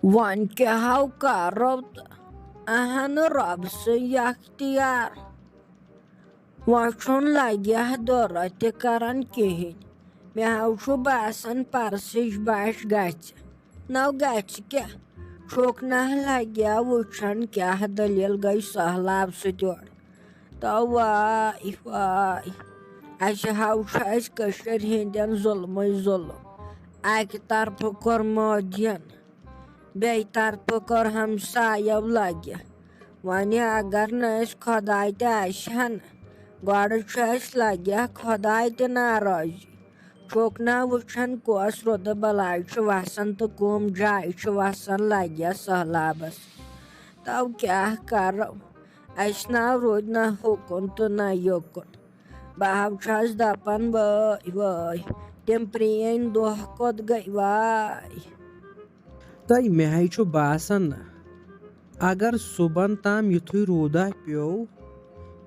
Wan क्या how कारौत अहन रब से यख्तियार वचुन लग्या दौरा ते करन कहें मे हाउ बासन परसिश बाश गच नौ गच क्या छोकना लग्या वुचन क्या दलील गई सहलाब सतोड़ तो वाई वाई अस हाउ कशर हिंदन जुल्म जुल्म अक तरफ कोर मोदियन बे तरफ कोर हमसायव लग्या वन अगर नस खुदाय तहन गड लग्या खुदाय त नाराजी छोकना वुचन कस रुद बलाय वसन तो कम जाय वसन लग्या सहलाबस तब क्या करो अस ना रुद ना हुकुन तो ना युकुन बह दपान वाई वाई तम प्रेन दह कोत गई वाई तय मे बासन अगर सुबह ताम युथु रूदा प्यो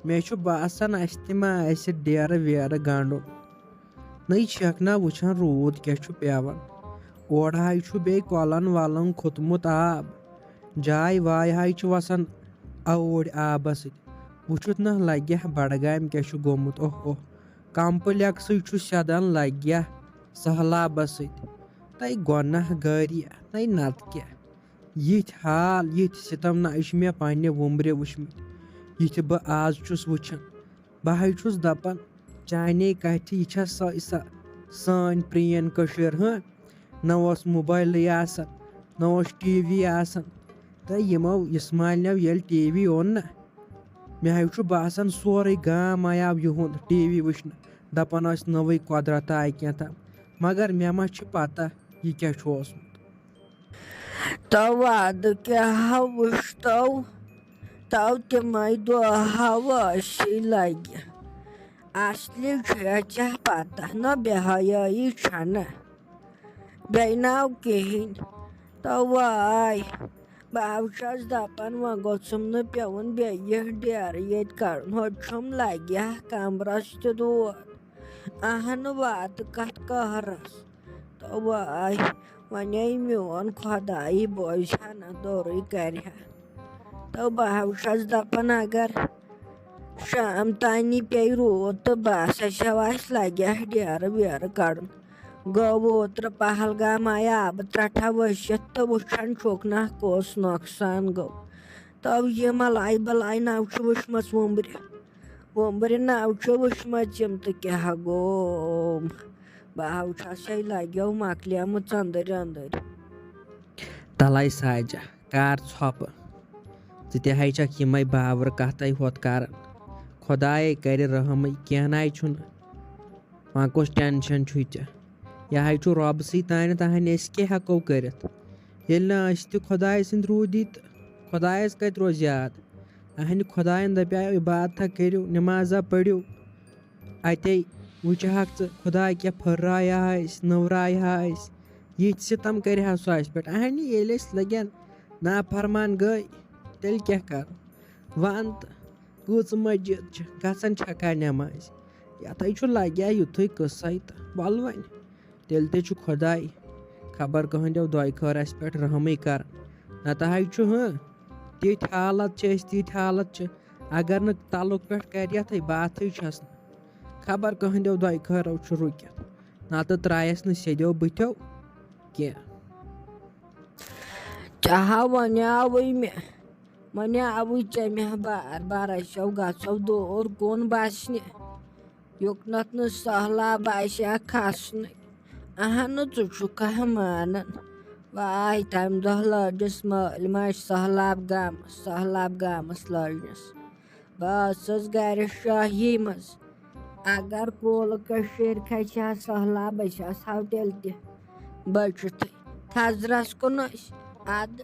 मे बासन अस डेर वेर गांडुन नई छकना वुचान रूद क्या पेवन ओर बे कलन वलन खोतमुत आब जाय वाय वसान ओर आबस वुचुत ना लग्या बडगाम क्या गोमुत ओह ओह कम्प्लेक्स सदन लग्या सहलाबस तय गुनाह गारिया तय नत क्या यिथ हाल यिथ सितम ना मे पन्ने वुम्ब्रे वुचमित यिथ बह आज वुचान बह दपान चाने कथ यह सान प्रेन कशर हाँ न मोबाइल न टीवी तो यमो इस्माइल ये टीवी ओन ना मे बासान सोरे गाम आव युंद टीवी वुचन दपान नवै कुदरत आय क्या मगर मे मा पता यह क्या ओसमुत तो वाद क्या वुचतो तो तम दशी लग्या असली क्या पता न बेहयाई छना बेनाव कहें तो वाई बह दपान वो गोसम न पेवन बे डेर ये कड़न लग्या कमरस तो दोद अहन वात कत कहरस तो वाई वन मोन खुदाई बोझा ना दौर कर तो बह दपान अगर शाम तानी पे रूद तो बस लग्या डेर वेर कड़न गो ओत्र पहलगाम आय आब त्रठा वसित तो वुचान छोकना कस नुकसान गो तब ये मलाई बलाई नाव वुचम वुम्ब्रे वुम्ब्रे नाव वुचम तो क्या गोम बह लग्यो मकलियामुत अंदर अंदर तलाई साजा कार छप तह यम बावर कत होत कर खुदाय कर रहम कह वह कस टेंशन यह रब सी तान तहन क्या हेको कर खुदाय सद रूदी तो खुदायस कत रोज याद अहन खुदायन दपा इबादत करो नमाजा पढ़ो अते वुचह खुदा क्या फर्राया नवराया ये सितम कर सह पे अहन ये लगन नाफरमान गई तेल क्या कर वन तो कच मस्जिद गसन छका नमाज यथ लग्या युथ कसा तो वल वन तेल ते खुदाय खबर कहदो दो खर पे रहम कर नत हाँ तिथ हालत तिथ हालत अगर न तलुक पे कर ये बात खबर कहदो दो खरो रुकित नत त्रायस न सेदो बुथो क्या चाह वन आवई चमे बार बार असो गो दौर कुन बसने युकनत न सहलाब आसा खसन अहन कह मानन वाई तम दह लजस मल मज सहलाब गामस लजनस बस गर शाही मज अगर कोल कशर खा सहलाब हाव तेल बचित थजरस कुन अद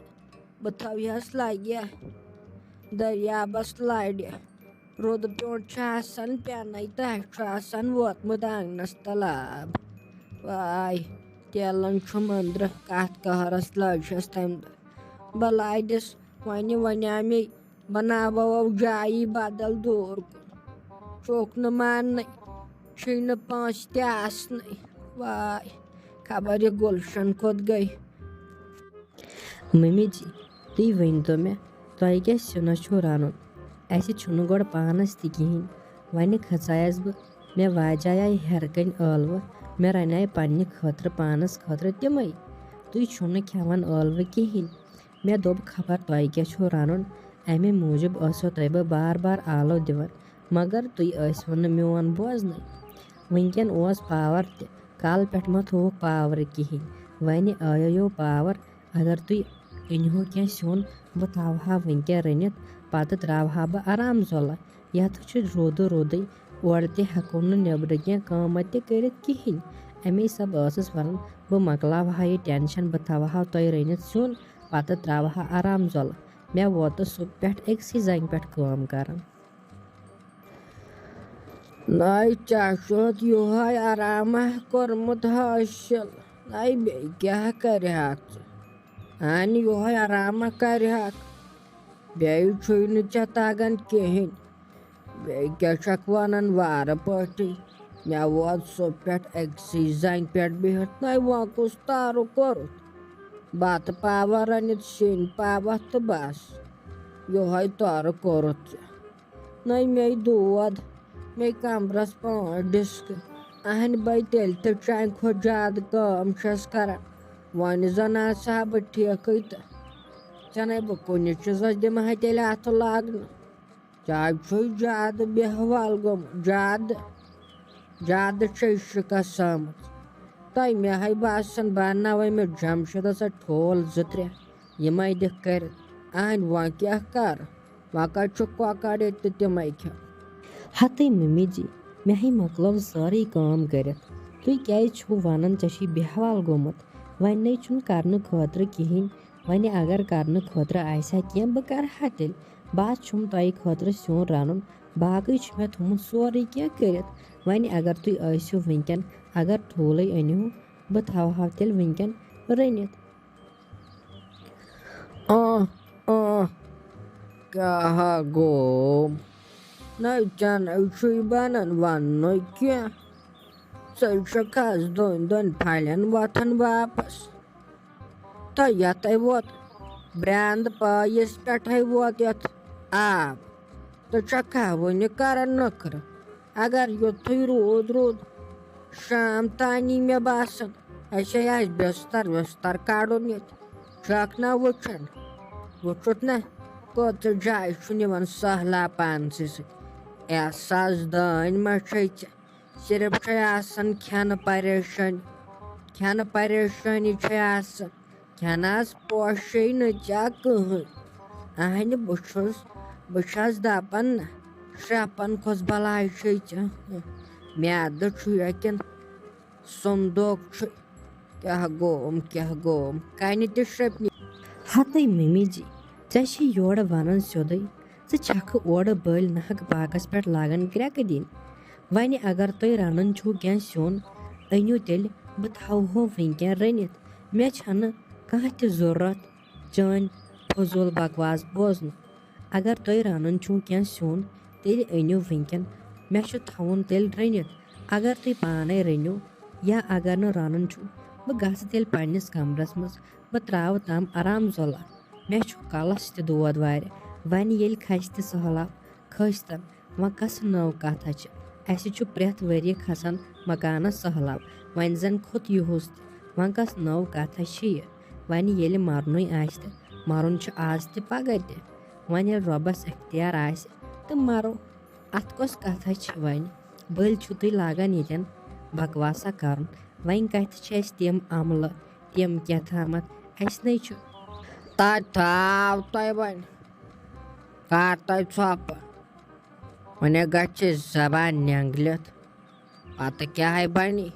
बह थवस लग्या दरियाबस लड़ रुद पेट पेन तह वोतमुत आंगनस तलाब वाई तेलन मंद्र कत कहरस लजस तम दह बह लादिस वन मे बनावो जाई बदल दूर कुन चोक न मान न पाँच तसन वाई खबर ये गुलशन कोत गई मम्मी जी तुई वन तो मे तुह क्या सिना छो रानुन ऐसे छुन गोड़ पानस ति कहीं वन खचायस बह मे वाजाय हेरकन अलव मे रनाय पन्ने खतर पानस खतर तिमै तुई छुन खेवान अलव कहीं मे दोप खबर तुह क्या छो रानुन अमे मूजूब असो तुह बह बार बार आलो दिवन मगर तुई असो न मोन बोजन वनकन ओस पावर त कल पे मा थोक पावर कहीं वन आयो पावर अगर तुई अनहो क्या सिन बह थवहा वनकन रनित पत त्रा बह आराम जोला यथ रोद रोद और हेको नबर क्या कम कर कहीं अमे सब वन बह मकलावहा यह टेंशन बह थवहा तुह रनित सिन पत त्रा आराम जोला मे वोत सुबह पे अक्सी जंग पे काम कर नाई चाशोत योहाय आराम कोरमुत हासिल नाई बे क्या कर आन योहाय आराम कर बे छुन चे तगन कहीं बे क्या वन वार पटी मे वोत सुबह पे अक्सी जंग पे बिहत नाई वो कुछ तारो कोरुत बत पावा रनित शीन पावा तो बस योहाय तारो कोरुत नाई मे दोद मे कमरस 5 डिस्क अहन भाई तेल तो चान खो ज्यादा कम कर वन जन आसा बह ठेक तो चने बह कुन चीज दिम तेल अथ लगन चाहे ज्यादा बेहवाल गम ज्यादा शिकस आमत तुम मे हाय बासन बह मे जमशद ठोल 2-3 यम दिख कर अहन वह क्या कर वह कत कौकड़ ये तिम खे हतई मम्मी जी मे ही मकलव सारी काम कर तुई क्या वन ऐ बेहवाल गोमुत वन चुन कर खतर कहीं वन अगर कर खतर आसा क्या बह कर तेल बह छुम तुह खतर सिन रनुन बाकी मे थोमुत सोरे क्या कर वन अगर तुई आसो वनकन अगर ठोल अनहु बह थवहा तेल वनकन रनित क्या गोम नाई चन बनन वन क्या खस दोन फलन वथन वापस तो यत वोत ब्रांद पायस पे वोत यत आब तो कह वन कर नखर अगर युथु रोद शाम तानी मे बासन ऐसे बिस्तर कड़न ये ना वुचन वुचुत ना कत जाय सहला पान एहसास दान मा सिर्फ खेन परेशानी खेनस पोशे न कहीं अहन बस दपान ना श्रपन खोस बलाय म्याद यकन सुंदोक क्या गोम कन त श्रपन हतई मम्मी जी ऐ योड़ वन सोदे छख ओर बल नहक बागस पे लागन ग्रेक दिन वन अगर तुम रनन छो क्या सिन अनु तेल बह थवहो वनकन रनित मे छन कह जरूरत चान फजूल बकवास बोजन अगर तुम रनन छो क्या सिन तेल अनु वनकन मे थवन तेल रनित अगर तुम पाने रनो या अगर न रनन छो बह गस तेल पन्निस कमरस मज बह त्राव तम आराम जोला मे कलस त दोद वार वन ये खस तो सहलाब खस्तन वह कस नव कथा अस प्रेथ वरी खसान मकान सहलाब वन जन खोत युस वह कस नव कथा वन ये मरन मरुन आज तो पगह वन रबस अख्तियार तो मरो अत कस कथा वन बल तुम लागान ये बकवासा कर वन कत तम अमल तम क्या थामत अस न थाव तुम वन कर तुम थोप वन ग जबान नंगलित पत क्या बनी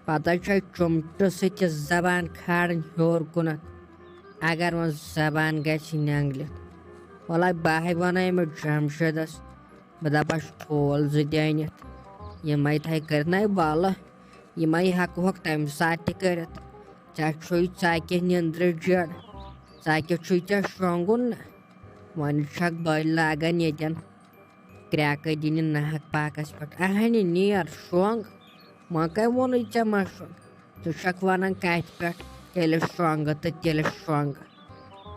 पत चुमट सत जबान खाड़न हर कुन अगर वो जबान गंगलित वल बह वन जमशदस बह दपस ठोल 2 अनित यम थे कर बल यम हेकोक तम सात कर क्या निंद्र जड़ क्या शोंगुन ना वन बल लागन यन क्रैक दिन नहक पाकस पे अहन नीर शोंग वह क्या वोन चे मा शोंग तु वन कत पे तेल शोंग तो तेल शोंग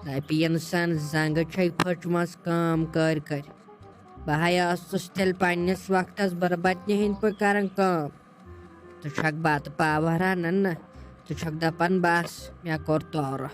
दपि इंसान जंग फटमस काम कर बह ٲسٕس तेल पन्नस वक्तस बरबतनि हिंद पे करन काम तु छक बत पाव रनन ना तु छक दपन बस मे कोर तौर